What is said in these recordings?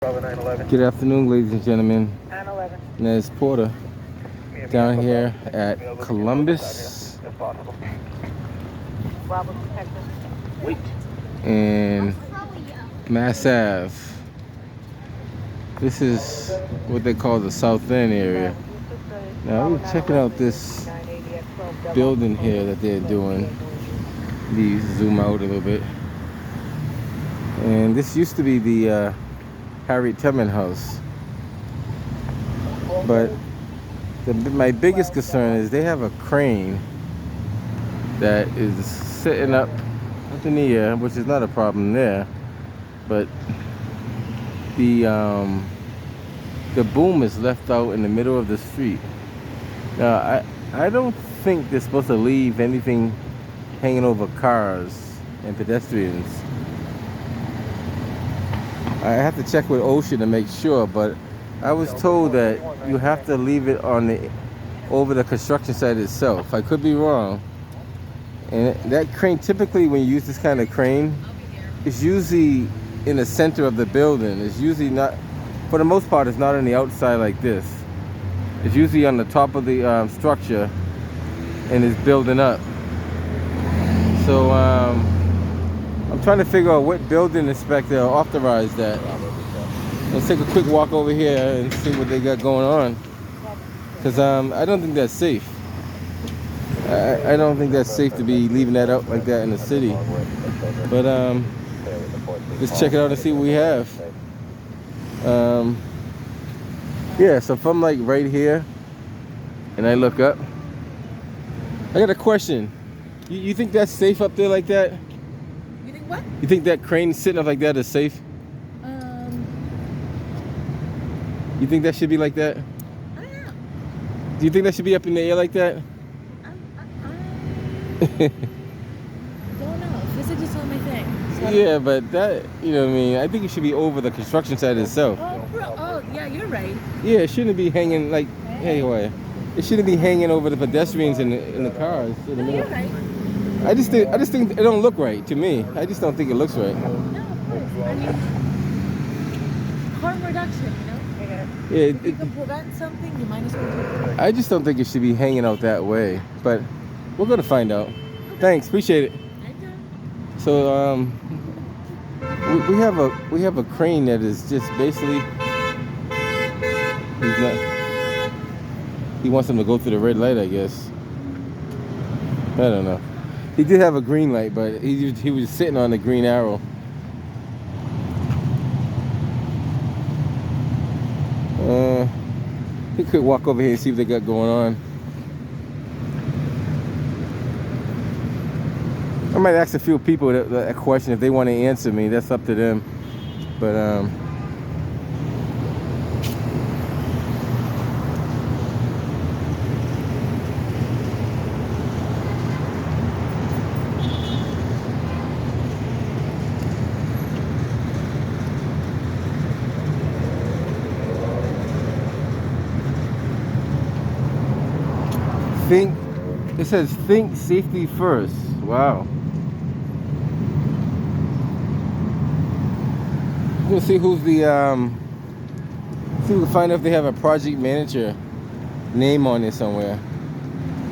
Good afternoon, ladies and gentlemen. Nez Porter down here at Columbus and Mass Ave. This is what they call the South End area. Now we're checking out this building here that they're doing. Let zoom out a little bit. And this used to be the Harriet Tubman House. But my biggest concern is they have a crane that is sitting up in the air, which is not a problem there. But the boom is left out in the middle of the street. Now I don't think they're supposed to leave anything hanging over cars and pedestrians. I have to check with OSHA to make sure, but I was told that you have to leave it over the construction site itself. I could be wrong. And that crane, typically when you use this kind of crane, it's usually in the center of the building. It's usually not, for the most part, it's not on the outside like this. It's usually on the top of the structure and it's building up. So I'm trying to figure out what building inspector authorized that. Let's take a quick walk over here and see what they got going on. Because I don't think that's safe. I don't think that's safe to be leaving that out like that in the city. But let's check it out and see what we have. Yeah, so if I'm like right here and I look up, I got a question. You think that's safe up there like that? You think what? You think that crane sitting up like that is safe? You think that should be like that? I don't know. Do you think that should be up in the air like that? Don't know. This is just on my thing. So. Yeah, but that, you know what I mean? I think it should be over the construction site itself. Oh, yeah, you're right. Yeah, it shouldn't be hanging like, hey, wait. It shouldn't be hanging over the pedestrians in the cars. In the middle. You're right. I just think it don't look right to me. I just don't think it looks right. No, of course. I mean, harm reduction, you know? Yeah, if you can prevent something, you might as well do it. I just don't think it should be hanging out that way. But we're gonna find out. Okay. Thanks, appreciate it. So we have a crane that is just basically he wants them to go through the red light, I guess. I don't know. He did have a green light, but he was sitting on the green arrow. He could walk over here and see what they got going on. I might ask a few people that question if they want to answer me. That's up to them. But it says think safety first. Wow. We'll see who's the see if we can find out if they have a project manager name on it somewhere.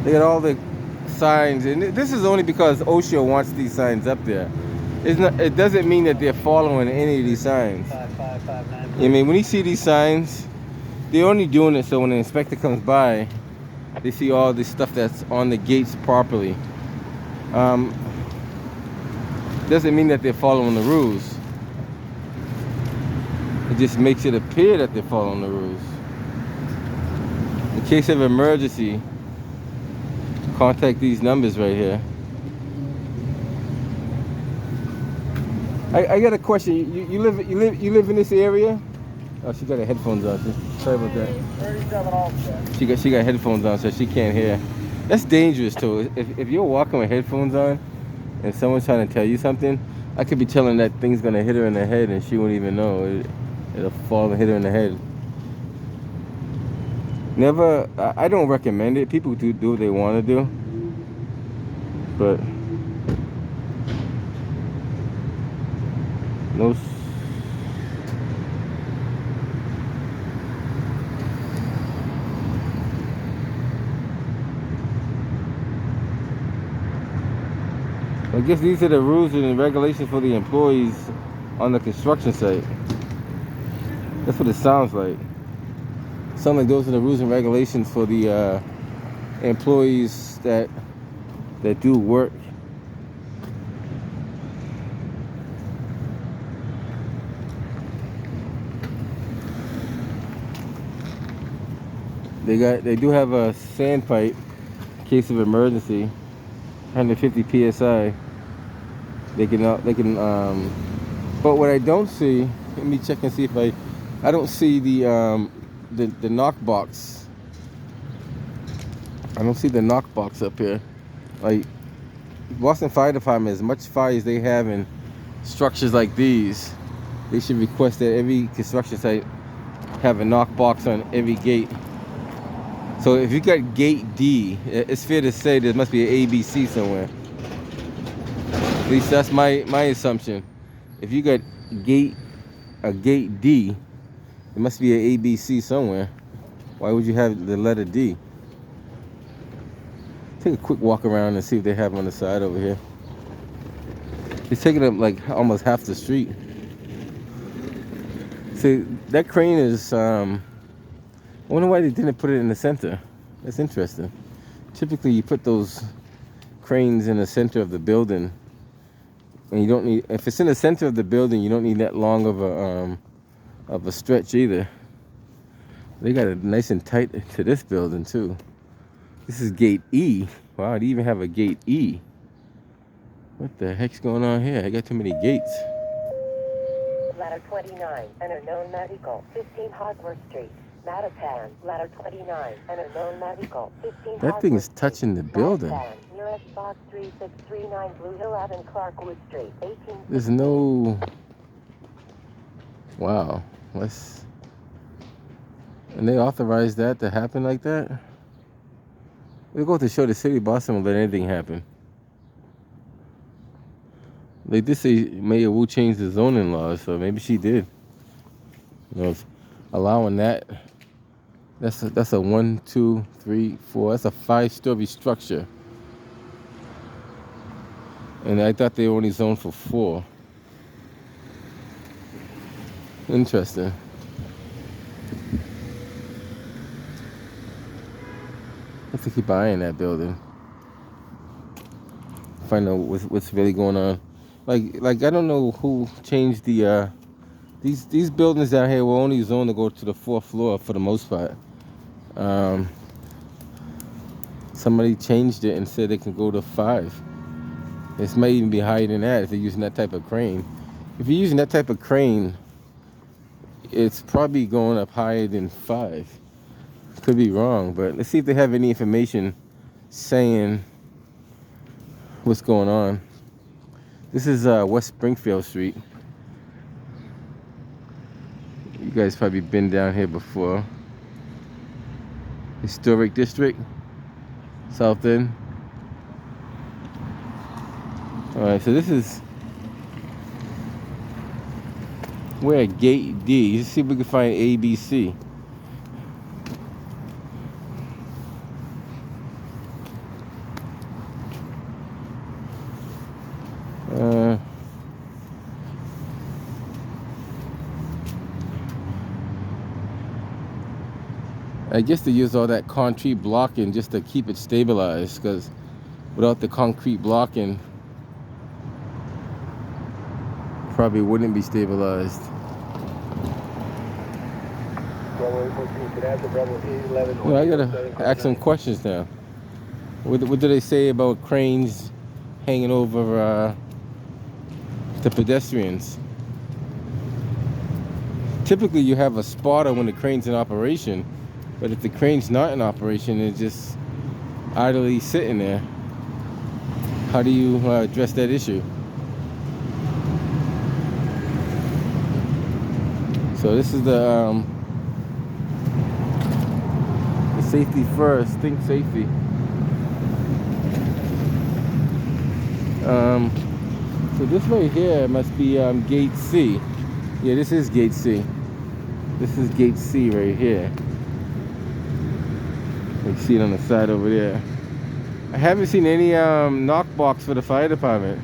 They got all the signs, and this is only because OSHA wants these signs up there. It doesn't mean that they're following any of these signs. I mean, when you see these signs, they're only doing it so when the inspector comes by, they see all this stuff that's on the gates properly. Doesn't mean that they're following the rules. It just makes it appear that they're following the rules. In case of emergency, contact these numbers right here. I got a question. You live in this area? Oh, she got her headphones on. Sorry about that. 37 offset. She got headphones on, so she can't hear. That's dangerous too. If you're walking with headphones on and someone's trying to tell you something, I could be telling that thing's gonna hit her in the head and she won't even know. It'll fall and hit her in the head. Never. I don't recommend it. People do what they want to do, but no. I guess these are the rules and regulations for the employees on the construction site. That's what it sounds like. Sounds like those are the rules and regulations for the employees that do work. They do have a sand pipe in case of emergency, 150 psi. They can but what I don't see, let me check and see if I don't see the knock box. I don't see the knock box up here. Like Boston Fire Department, as much fire as they have in structures like these, they should request that every construction site have a knock box on every gate. So if you got gate D, it's fair to say there must be an ABC somewhere. At least that's my assumption. If you got a gate D, there must be an ABC somewhere. Why would you have the letter D? Take a quick walk around and see if they have them on the side over here. It's taking up like almost half the street. See, that crane is, I wonder why they didn't put it in the center. That's interesting. Typically you put those cranes in the center of the building, and you don't need, if it's in the center of the building, you don't need that long of a stretch either. They got it nice and tight to this building too. This is gate E. Wow, they even have a gate E. What the heck's going on here? I got too many gates. Ladder 29, an unknown medical, 15 Hogwarts Street. Mattapan, ladder 29, an unknown medical, 15 That thing is touching the building. Mattapan, nearest box 3639 Blue Hill Ave, Clarkwood Street, 18. There's no... Wow. Let's... And they authorized that to happen like that? They go to show the city of Boston won't let anything happen. They did say Mayor Wu changed the zoning laws, so maybe she did. You know, allowing that. That's a 1, 2, 3, 4. That's a 5-story structure. And I thought they were only zoned for 4. Interesting. I have to keep eyeing that building. Find out what's really going on. Like I don't know who changed the these buildings down here were only zoned to go to the 4th floor for the most part. Somebody changed it and said they can go to 5. This may even be higher than that if they're using that type of crane. If you're using that type of crane, it's probably going up higher than 5. Could be wrong, but let's see if they have any information saying what's going on. This is West Springfield Street. You guys probably been down here before. Historic District, South End. Alright, so this is where gate D. Let's see if we can find ABC. I guess they use all that concrete blocking just to keep it stabilized, because without the concrete blocking, probably wouldn't be stabilized. Well, I gotta ask some questions now. What do they say about cranes hanging over the pedestrians? Typically you have a spotter when the crane's in operation, but if the crane's not in operation, it's just idly sitting there. How do you address that issue? So this is the safety first, think safety. So this right here must be gate C. Yeah, this is gate C. This is gate C right here. You can see it on the side over there. I haven't seen any knock box for the fire department.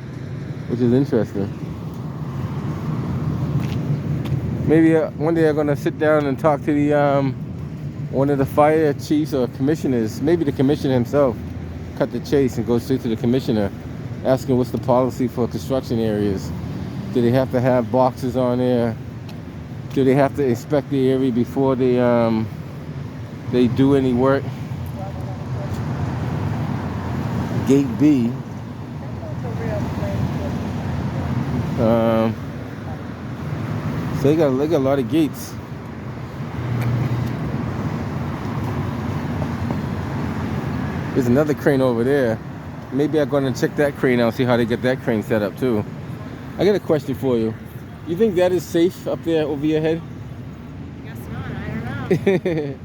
which is interesting. Maybe one day I'm gonna sit down and talk to the one of the fire chiefs or commissioners, maybe the commissioner himself, cut the chase and go straight to the commissioner, asking what's the policy for construction areas. Do they have to have boxes on there? Do they have to inspect the area before they do any work? Gate B. So they got a lot of gates. There's another crane over there. Maybe I'm gonna check that crane out, see how they get that crane set up too. I got a question for you. You think that is safe up there over your head? Guess not. I don't know.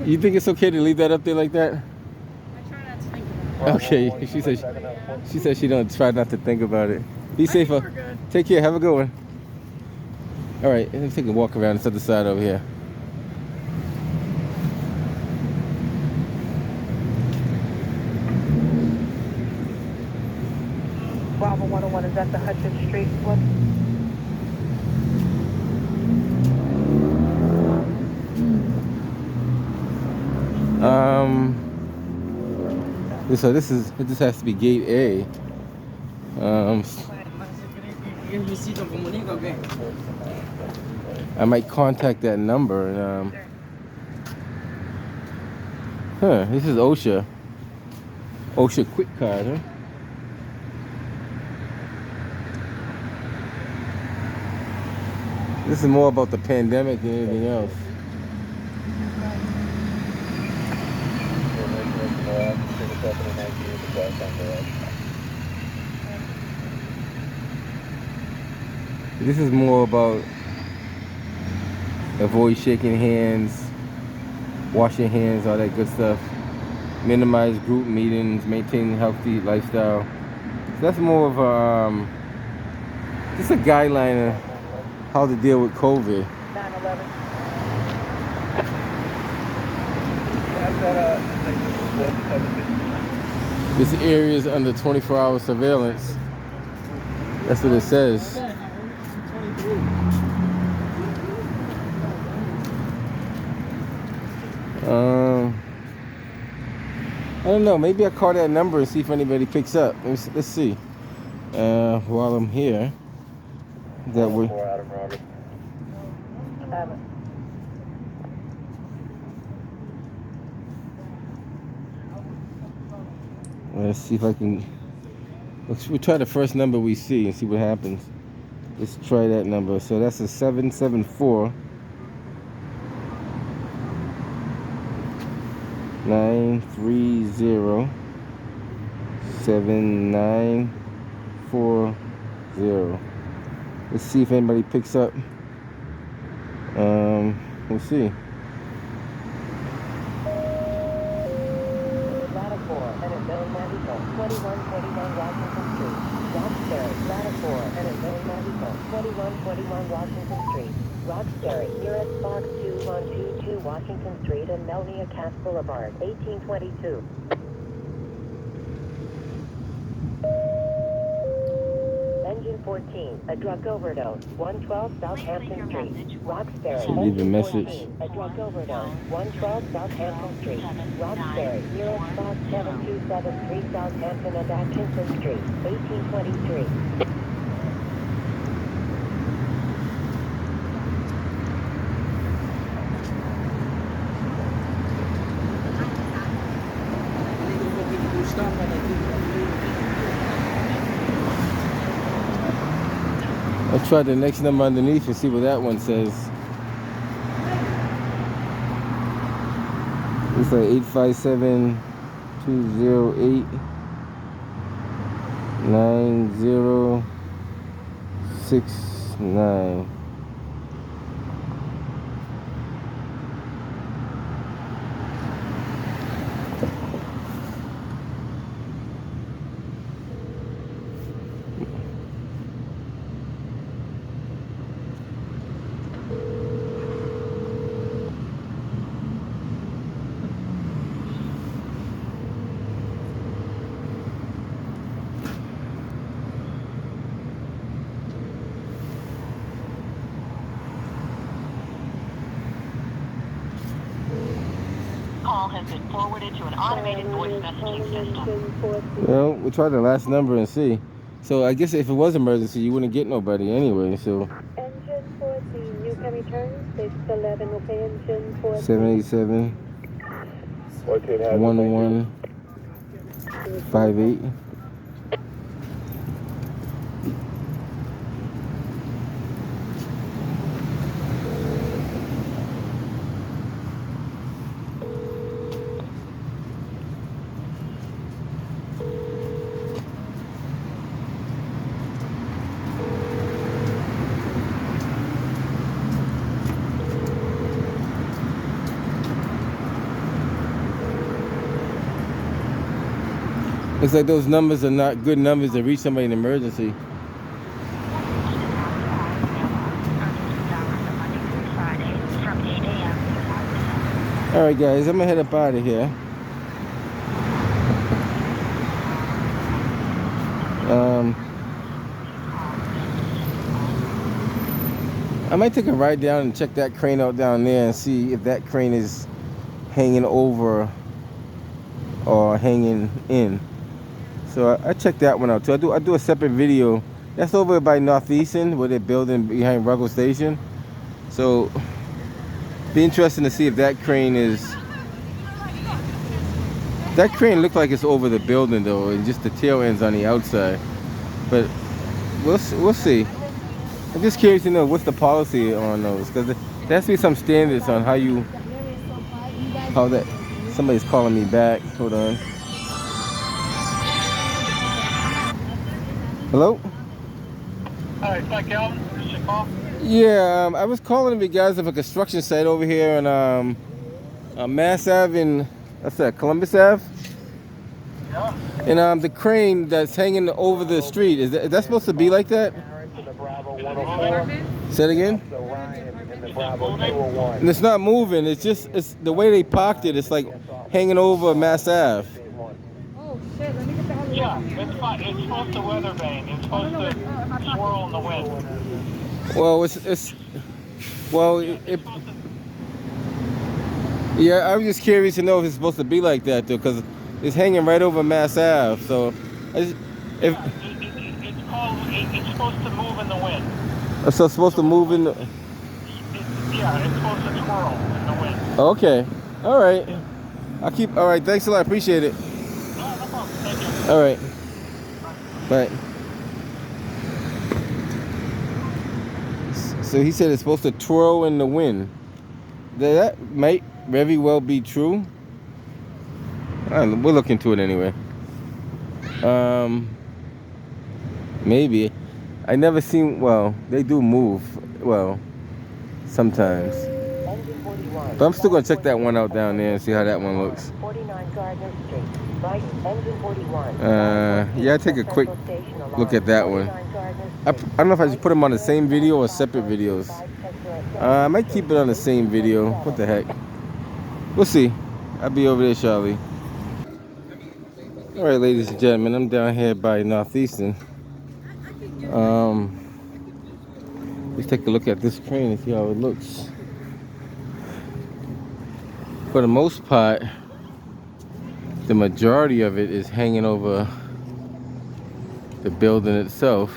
You think it's okay to leave that up there like that? I try not to think about it. Okay. She said she don't try not to think about it. Be safe. We're good. Take care. Have a good one. All right. Let's take a walk around this other side over here. Bravo 101 is at the Hudson Street. What? So this has to be gate A. I might contact that number and this is OSHA. OSHA quick card, huh? This is more about the pandemic than anything else. This is more about avoid shaking hands, wash your hands, all that good stuff. Minimize group meetings, maintain a healthy lifestyle. So that's more of a just a guideline of how to deal with COVID. 911. This area is under 24-hour surveillance. That's what it says. I don't know. Maybe I'll call that number and see if anybody picks up. Let's see. While I'm here, that way. Let's see if I can. We'll try the first number we see and see what happens. Let's try that number. So that's a 774 930 7940. Let's see if anybody picks up. We'll see. Lattifor and a known vehicle, 2141 Washington Street. Roxbury, Lattifor and a known vehicle, 2141 Washington Street. Roxbury, nearest box 2122 Washington Street and Melnia Cass Boulevard, 1822. Engine 14, a drug overdose, 112 Southampton Street. Roxbury, So leave a Engine message. 14, a drug overdose, 112 Southampton Street. Roxbury, nearest box 7273 Southampton and Atkinson Street, 1823. I'll try the next number underneath and see what that one says. It's like 857-208-9069. call has been forwarded to an automated voice messaging system. Well, we'll try the last number and see. So I guess if it was emergency, you wouldn't get nobody anyway. So Engine 14, you can return 611, okay, engine 14. 787 1158. Looks like those numbers are not good numbers to reach somebody in emergency. All right, guys, I'm gonna head up out of here. I might take a ride down and check that crane out down there and see if that crane is hanging over or hanging in. So I checked that one out too. I do a separate video. That's over by Northeastern where they're building behind Ruggles Station. So be interesting to see if that crane is. That crane looked like it's over the building though, and just the tail ends on the outside. But we'll see. I'm just curious to know what's the policy on those, because there has to be some standards on how that. Somebody's calling me back. Hold on. Hello? Hi, is that Calvin? Is your call? Yeah, I was calling in regards of a construction site over here on Mass Ave and what's that, Columbus Ave? Yeah. And the crane that's hanging over the street, is that supposed to be like that? Say it again? And it's not moving, it's the way they parked it, it's like hanging over Mass Ave. Oh shit, let me get the hell Yeah, it's fine. It's supposed to weather vane. It's supposed to swirl in the wind. Well, yeah, I was just curious to know if it's supposed to be like that though, because it's hanging right over Mass Ave. So, It's supposed to move in the wind. So it's supposed to move in the. Yeah, it's supposed to swirl in the wind. Okay, all right. All right. Thanks a lot. Appreciate it. No problem. Thank you. All right. Bye. So he said it's supposed to twirl in the wind. That might very well be true. We'll look into it anyway. Maybe. I never seen. Well, they do move. Well, sometimes. But I'm still gonna check that one out down there and see how that one looks. 49 Gardner Street. Right, engine 41. Yeah, I take a quick look at that one. I don't know if I should put them on the same video or separate videos. I might keep it on the same video. What the heck? We'll see. I'll be over there shortly. All right, ladies and gentlemen, I'm down here by Northeastern. Let's take a look at this crane and see how it looks. For the most part, the majority of it is hanging over the building itself.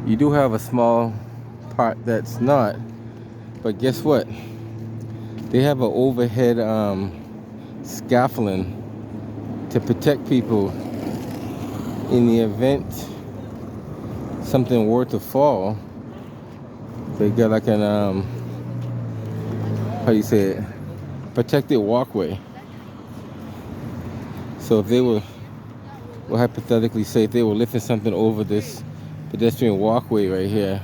You do have a small part that's not, but guess what? They have an overhead scaffolding to protect people in the event something were to fall. They got like an how you say it, protected walkway. So if they were, well, hypothetically say if they were lifting something over this pedestrian walkway right here,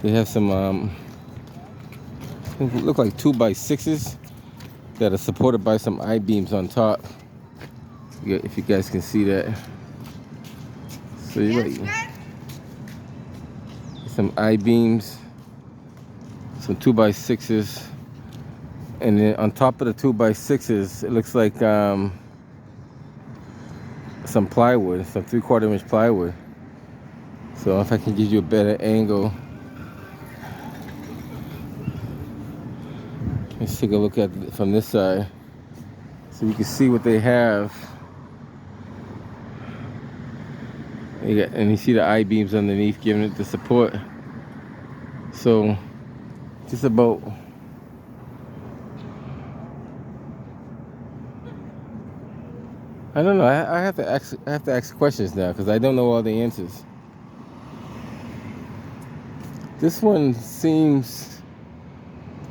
they have some look like 2x6s that are supported by some I-beams on top. If you guys can see that. So you got some I-beams, some 2x6s, and then on top of the 2x6s, it looks like some plywood, some 3/4 inch plywood. So if I can give you a better angle, Let's take a look at it from this side so you can see what they have. And you see the I-beams underneath giving it the support. So just about I don't know. I have to ask questions now because I don't know all the answers. This one seems,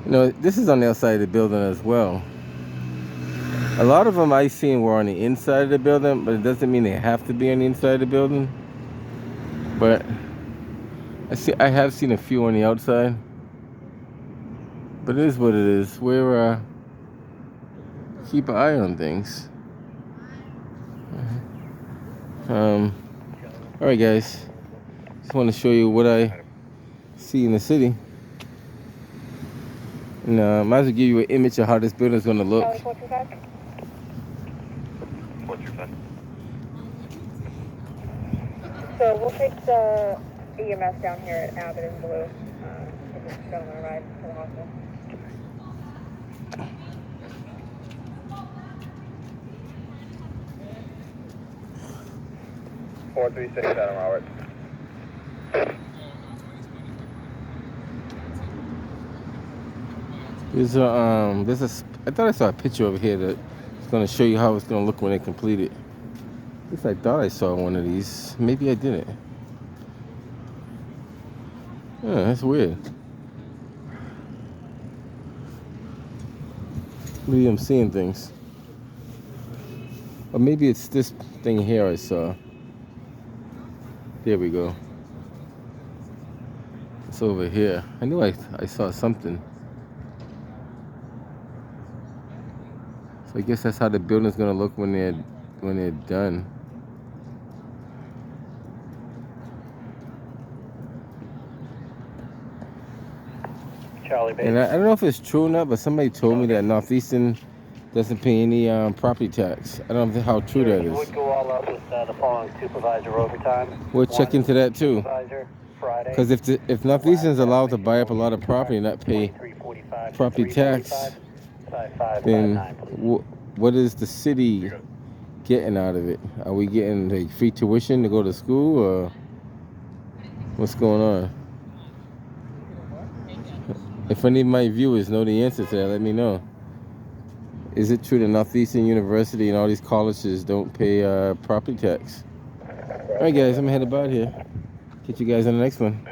this is on the outside of the building as well. A lot of them I've seen were on the inside of the building, but it doesn't mean they have to be on the inside of the building. But I have seen a few on the outside. But it is what it is. We're keep an eye on things. All right, guys. Just want to show you what I see in the city. And I might as well give you an image of how this building is going to look. So we'll take the EMS down here at Abbott and Blue. If this gentleman arrives to the hospital. Adam Robert. I thought I saw a picture over here that's going to show you how it's going to look when they complete it. At least I thought I saw one of these. Maybe I didn't. Yeah, that's weird. Maybe I'm seeing things. Or maybe it's this thing here I saw. There we go. It's over here. I knew I saw something. So I guess that's how the building's gonna look when they're done. Charlie Bates. And I don't know if it's true or not, but somebody told me that Northeastern doesn't pay any property tax. I don't know how true that You is. would go all out with the following supervisor overtime. We'll check into that too. Supervisor, Friday. Because if Northeastern's allowed to buy up a lot of property and not pay 2345 to property tax, 5559, then please. what is the city getting out of it? Are we getting like free tuition to go to school, or what's going on? If any of my viewers know the answer to that, let me know. Is it true that Northeastern University and all these colleges don't pay property tax? All right, guys, I'm headed out here. Catch you guys on the next one.